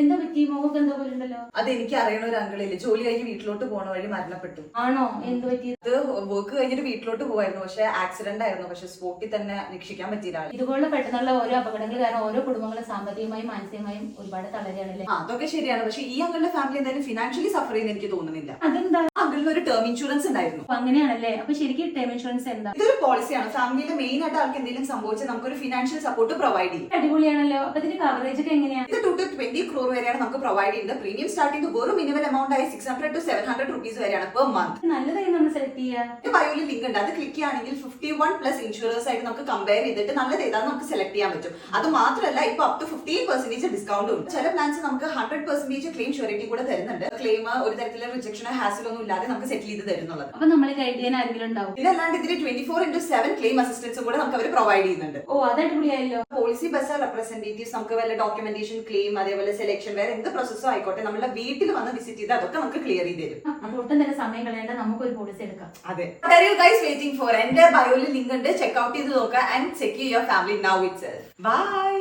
എന്താ പറ്റി? മുഖത്ത് എന്താ പോലുണ്ടല്ലോ? അതെനിക്ക് അറിയണ ഒരു അങ്കിളില്ലേ, ജോലി കഴിഞ്ഞ് വീട്ടിലോട്ട് പോണ വഴി മരണപ്പെട്ടു. ആണോ? എന്ത് പറ്റി? ഇത് വർക്ക് കഴിഞ്ഞിട്ട് വീട്ടിലോട്ട് പോവായിരുന്നു, പക്ഷെ ആക്സിഡന്റ് ആയിരുന്നു. പക്ഷെ സ്പോട്ടിൽ തന്നെ രക്ഷിക്കാൻ പറ്റിയില്ല. ഇതുപോലെ പെട്ടെന്നുള്ള ഓരോ അപകടങ്ങൾ കാരണം ഓരോ കുടുംബങ്ങളും സാമ്പത്തികമായും മാനസികമായും ഒരുപാട് തളരുകയാണല്ലേ? അതൊക്കെ ശരിയാണ്. പക്ഷെ ഈ അങ്കിളുടെ ഫാമിലി എന്തായാലും ഫിനാൻഷ്യലി സഫർ ചെയ്യുന്ന എനിക്ക് തോന്നുന്നില്ല. അതെന്താ? അങ്കിളിന് ഒരു ടേം ഇൻഷുറൻസ് ഉണ്ടായിരുന്നു. അങ്ങനെയാണല്ലേ? അപ്പൊ ശരിക്കും ടേം ഇൻഷുറൻസ് എന്താ? ഇതൊരു പോളിസിയാണ്. ഫാമിലിയിലെ മെയിൻ ആയിട്ട് ആൾക്ക് എന്തെങ്കിലും സംഭവിച്ചാൽ നമുക്കൊരു ഫിനാൻഷ്യൽ സപ്പോർട്ട് പ്രൊവൈഡ് ചെയ്യും. അടിപൊളിയാണല്ലോ. അപ്പൊ ഇതിന്റെ കവറേജ് ഒക്കെ എങ്ങനെയാണ്? ഇത് 2 to 20 crore വരെയാണ് നമുക്ക് പ്രൊവൈഡ് ചെയ്യുന്നത്. പ്രീമിയം സ്റ്റാർട്ട് ചെയ്ത് വെറും മിനിമം എമൗണ്ട് ആയ 600 to 700 rupees വരെയാണ് പെർ മന്ത്. നല്ലതായി നമ്മൾ സെലക്ട് ചെയ്യുക. ബയോയിൽ ലിങ്ക് ഉണ്ട്, അത് ക്ലിക്ക് ചെയ്യുകയാണെങ്കിൽ 51+ ഇൻഷുറേഴ്സ് ആയിട്ട് നമുക്ക് കമ്പയർ ചെയ്തിട്ട് നല്ലത് ഏതാണെന്ന് നമുക്ക് സെലക്ട് ചെയ്യാൻ പറ്റും. അത് മാത്രമല്ല ഇപ്പൊ അപ് ടു 15% ഡിസ്കൗണ്ട് ഉണ്ട്. ചില പ്ലാൻസ് നമുക്ക് 100% ക്ലെയിം ഷുറിറ്റി കൂടെ തരുന്നുണ്ട്. ക്ലെയിം ഒരു തരത്തിലുള്ള റിജക്ഷനോ ഹാസിലോ ഒന്നും ഇല്ലാതെ നമുക്ക് സെറ്റിൽ ചെയ്ത് തരുന്നുള്ളത്. അപ്പൊ നമ്മൾ ഗൈഡ് ചെയ്യാൻ ആരെങ്കിലും ഉണ്ടാവും? ഇതല്ലാണ്ട് ഇതിൽ 24/7 ക്ലെയിം അസിസ്റ്റൻസും കൂടെ നമുക്ക് അവർ പ്രൊവൈഡ് ചെയ്യുന്നുണ്ട്. ഓ, അത് അടിപൊളിയായല്ലോ. പോളിസി ബസാർ റെപ്രസെന്റേറ്റീവ്സ് നമുക്ക് വല്ല ഡോക്യുമെന്റേഷൻ, ക്ലെയിം, അതേപോലെ സെലക്ഷൻ, വേറെ എന്ത് പ്രോസസ്സോ ആയിക്കോട്ടെ നമ്മുടെ വീട്ടിൽ വന്ന് വിസിറ്റ് ചെയ്ത് അതൊക്കെ നമുക്ക് ക്ലിയർ ചെയ്ത് തരും. അപ്പോൾ ഒട്ടും തന്നെ സമയം കളയേണ്ട, നമുക്കൊരു പോളിസി എടുക്കാം. അതെ. What are you guys waiting for? എന്റെ ബയോയിൽ ലിങ്ക് ഉണ്ട്, ചെക്ക് ഔട്ട് ചെയ്ത് നോക്കുക and secure your family now itself. By.